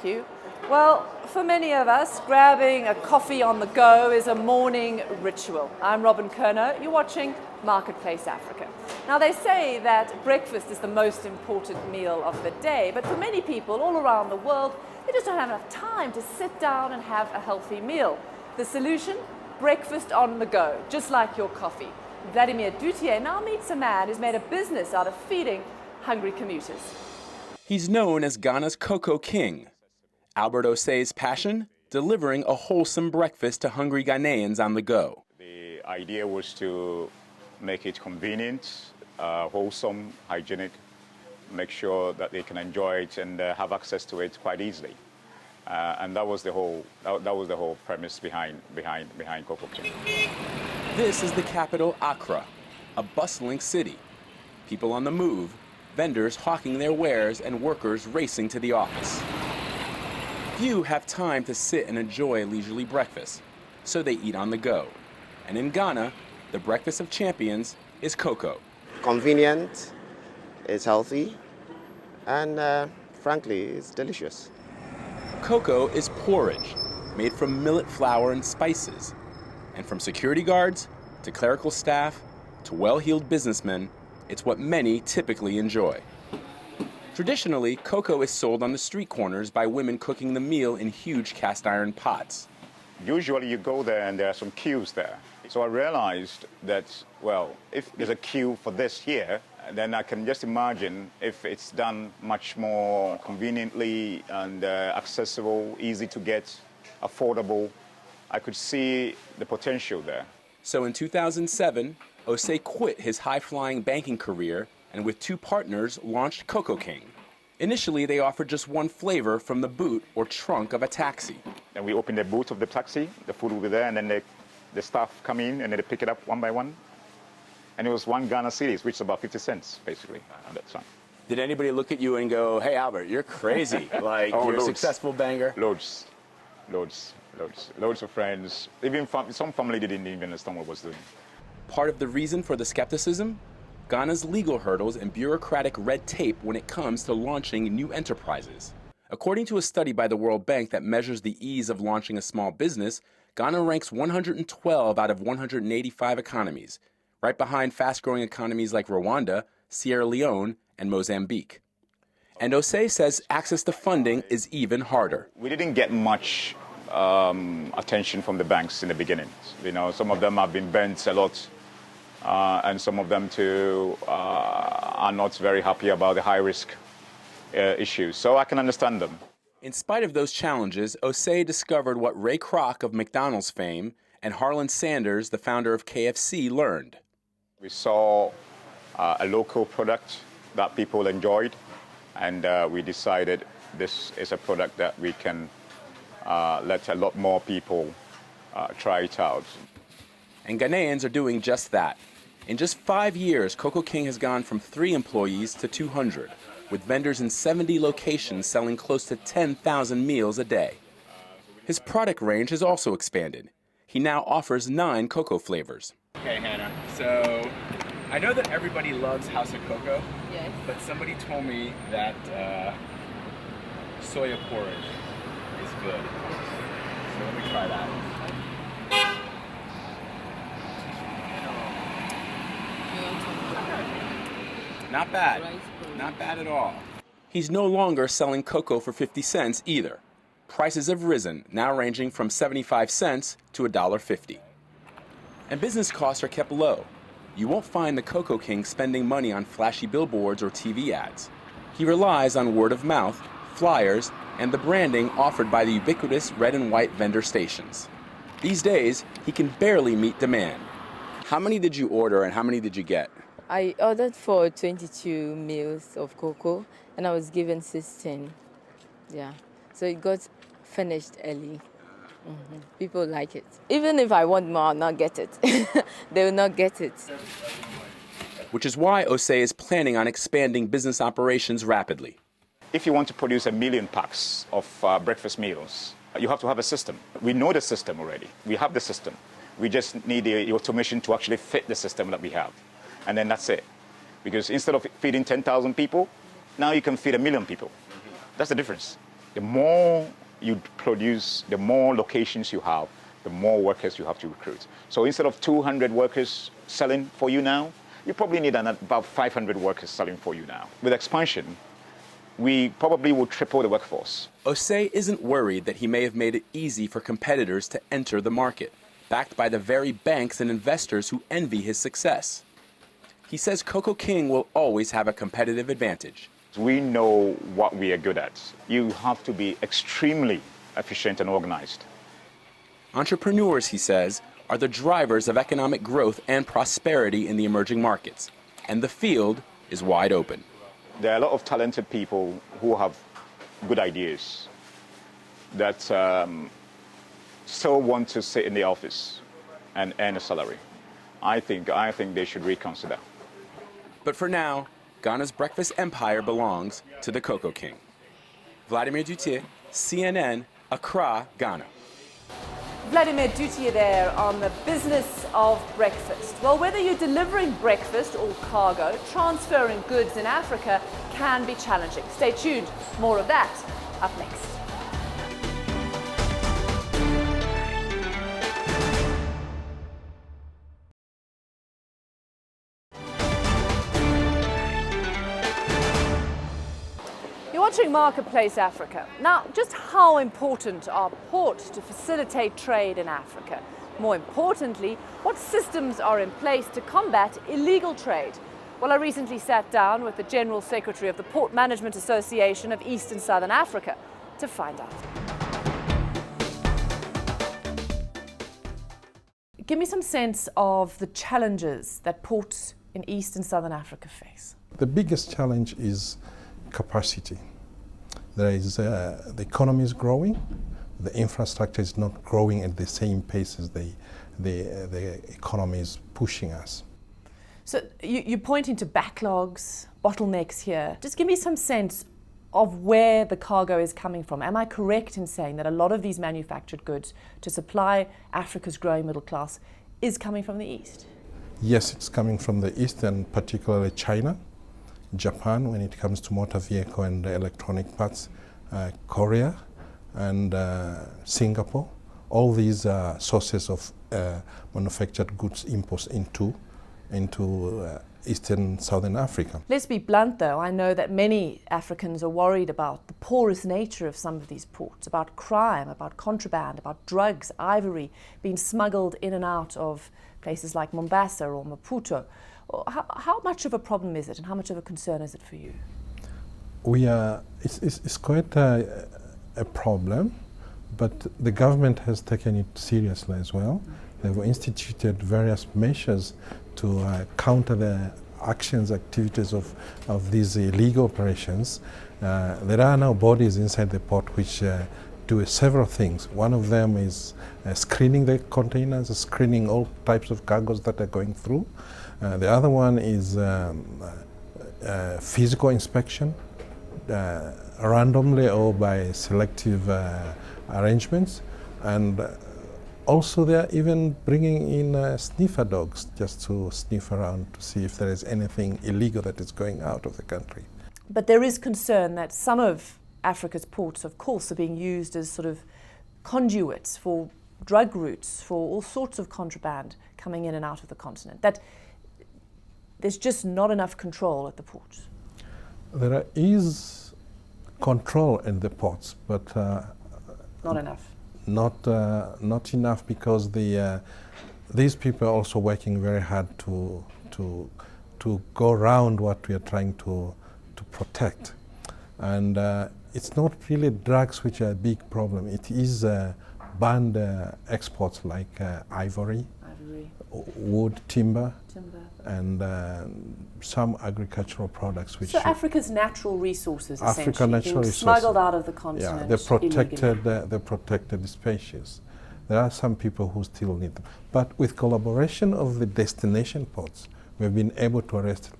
thank you. Well, for many of us, grabbing a coffee on the go is a morning ritual. I'm Robin Kerner. You're watching Marketplace Africa. Now, they say that breakfast is the most important meal of the day, but for many people all around the world, they just don't have enough time to sit down and have a healthy meal. The solution? Breakfast on the go, just like your coffee. Vladimir Dutier now meets a man who's made a business out of feeding hungry commuters. He's known as Ghana's Kokoking. Albert Osei's passion? Delivering a wholesome breakfast to hungry Ghanaians on the go. The idea was to make it convenient, wholesome, hygienic, make sure that they can enjoy it and have access to it quite easily. And that was the whole premise behind Kokoking. This is the capital, Accra, a bustling city. People on the move, vendors hawking their wares, and workers racing to the office. Few have time to sit and enjoy a leisurely breakfast, so they eat on the go. And in Ghana, the breakfast of champions is cocoa. Convenient, it's healthy, and frankly, it's delicious. Cocoa is porridge, made from millet flour and spices. And from security guards to clerical staff to well-heeled businessmen, it's what many typically enjoy. Traditionally, cocoa is sold on the street corners by women cooking the meal in huge cast iron pots. Usually you go there and there are some queues there. So I realized that, well, if there's a queue for this here, then I can just imagine if it's done much more conveniently and accessible, easy to get, affordable, I could see the potential there. So in 2007, Osei quit his high-flying banking career and with two partners launched Kokoking. Initially, they offered just one flavor from the boot or trunk of a taxi. And we opened the boot of the taxi, the food will be there, and then the staff come in and then they pick it up one by one. And it was 1 Ghana cedis, which is about 50 cents, basically, at that time. Did anybody look at you and go, "Hey, Albert, you're crazy, like you're a successful banger"? Loads of friends. Even some family didn't even understand what I was doing. Part of the reason for the skepticism? Ghana's legal hurdles and bureaucratic red tape when it comes to launching new enterprises. According to a study by the World Bank that measures the ease of launching a small business, Ghana ranks 112 out of 185 economies, right behind fast-growing economies like Rwanda, Sierra Leone, and Mozambique. And Osei says access to funding is even harder. We didn't get much attention from the banks in the beginning. You know, some of them have been bent a lot, and some of them too are not very happy about the high-risk issues. So I can understand them. In spite of those challenges, Osei discovered what Ray Kroc of McDonald's fame and Harlan Sanders, the founder of KFC, learned. We saw a local product that people enjoyed, and we decided this is a product that we can let a lot more people try it out. And Ghanaians are doing just that. In just 5 years, Kokoking has gone from 3 employees to 200, with vendors in 70 locations selling close to 10,000 meals a day. His product range has also expanded. He now offers 9 cocoa flavors. Okay, Hannah, so I know that everybody loves House of Cocoa, Yes. but somebody told me that soya porridge is good. So let me try that. Not bad. Not bad at all. He's no longer selling cocoa for 50 cents either. Prices have risen, now ranging from 75 cents to $1.50. And business costs are kept low. You won't find the Kokoking spending money on flashy billboards or TV ads. He relies on word of mouth, flyers, and the branding offered by the ubiquitous red and white vendor stations. These days, he can barely meet demand. How many did you order and how many did you get? I ordered for 22 meals of cocoa and I was given 16. Yeah, so it got finished early. People like it. Even if I want more, I'll not get it. They will not get it. Which is why Osei is planning on expanding business operations rapidly. If you want to produce 1 million packs of breakfast meals, you have to have a system. We know the system already. We have the system. We just need the automation to actually fit the system that we have. And then that's it. Because instead of feeding 10,000 people, now you can feed 1 million people. That's the difference. The more you produce, the more locations you have, the more workers you have to recruit. So instead of 200 workers selling for you now, you probably need about 500 workers selling for you now. With expansion, we probably will triple the workforce. Osei isn't worried that he may have made it easy for competitors to enter the market, backed by the very banks and investors who envy his success. He says Kokoking will always have a competitive advantage. We know what we are good at. You have to be extremely efficient and organized. Entrepreneurs, he says, are the drivers of economic growth and prosperity in the emerging markets, and the field is wide open. There are a lot of talented people who have good ideas that still want to sit in the office and earn a salary. I think they should reconsider. But for now, Ghana's breakfast empire belongs to the Kokoking. Vladimir Dutier, CNN, Accra, Ghana. Vladimir Dutier there on the business of breakfast. Well, whether you're delivering breakfast or cargo, transferring goods in Africa can be challenging. Stay tuned. More of that up next. You're watching Marketplace Africa. Now, just how important are ports to facilitate trade in Africa? More importantly, what systems are in place to combat illegal trade? Well, I recently sat down with the General Secretary of the Port Management Association of East and Southern Africa to find out. Give me some sense of the challenges that ports in East and Southern Africa face. The biggest challenge is capacity. There is the economy is growing, the infrastructure is not growing at the same pace as the economy is pushing us. So you're pointing to backlogs, bottlenecks here. Just give me some sense of where the cargo is coming from. Am I correct in saying that a lot of these manufactured goods to supply Africa's growing middle class is coming from the East? Yes, it's coming from the East, and particularly China, Japan when it comes to motor vehicle and electronic parts, Korea and Singapore. All these are sources of manufactured goods imports into Eastern Southern Africa. Let's be blunt though, I know that many Africans are worried about the porous nature of some of these ports, about crime, about contraband, about drugs, ivory being smuggled in and out of places like Mombasa or Maputo. How much of a problem is it, and how much of a concern is it for you? It's quite a problem, but the government has taken it seriously as well. They've instituted various measures to counter the activities of these illegal operations. There are now bodies inside the port which do several things. One of them is screening the containers, screening all types of cargoes that are going through. The other one is physical inspection, randomly or by selective arrangements, and also they are even bringing in sniffer dogs just to sniff around to see if there is anything illegal that is going out of the country. But there is concern that some of Africa's ports, of course, are being used as sort of conduits for drug routes, for all sorts of contraband coming in and out of the continent. That there's just not enough control at the ports. There is control in the ports, but not enough. Not enough, because these people are also working very hard to go around what we are trying to protect, and it's not really drugs which are a big problem. It is banned exports like ivory, wood, timber, and some agricultural products. Which so Africa's natural resources, Africa natural resources, smuggled out of the continent. Yeah, they're protected species. There are some people who still need them, but with collaboration of the destination ports, we've been able to arrest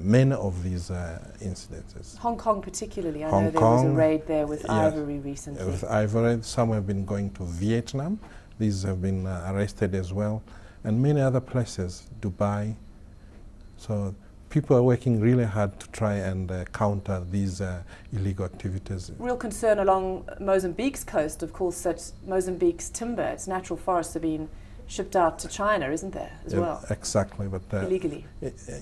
many of these incidences. Hong Kong particularly, I know there was a raid there with ivory recently. With ivory, some have been going to Vietnam. These have been arrested as well, and many other places, Dubai. So people are working really hard to try and counter these illegal activities. Real concern along Mozambique's coast, of course, that Mozambique's timber, its natural forests, are being shipped out to China, isn't there, as well? Exactly, but illegally.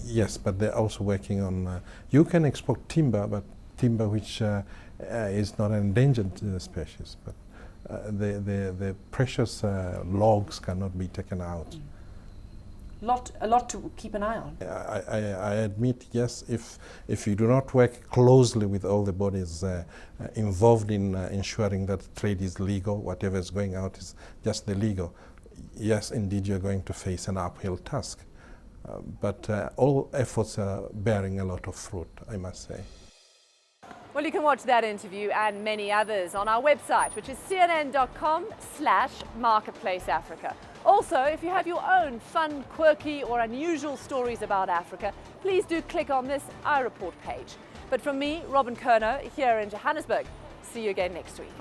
Yes, but they're also working on. You can export timber, but timber which is not an endangered species. But the precious logs cannot be taken out. A lot to keep an eye on. I admit, yes, if you do not work closely with all the bodies involved in ensuring that trade is legal, whatever is going out is just the legal, yes, indeed, you're going to face an uphill task. But all efforts are bearing a lot of fruit, I must say. Well, you can watch that interview and many others on our website, which is cnn.com/marketplaceafrica. Also, if you have your own fun, quirky or unusual stories about Africa, please do click on this iReport page. But from me, Robin Kerner, here in Johannesburg, see you again next week.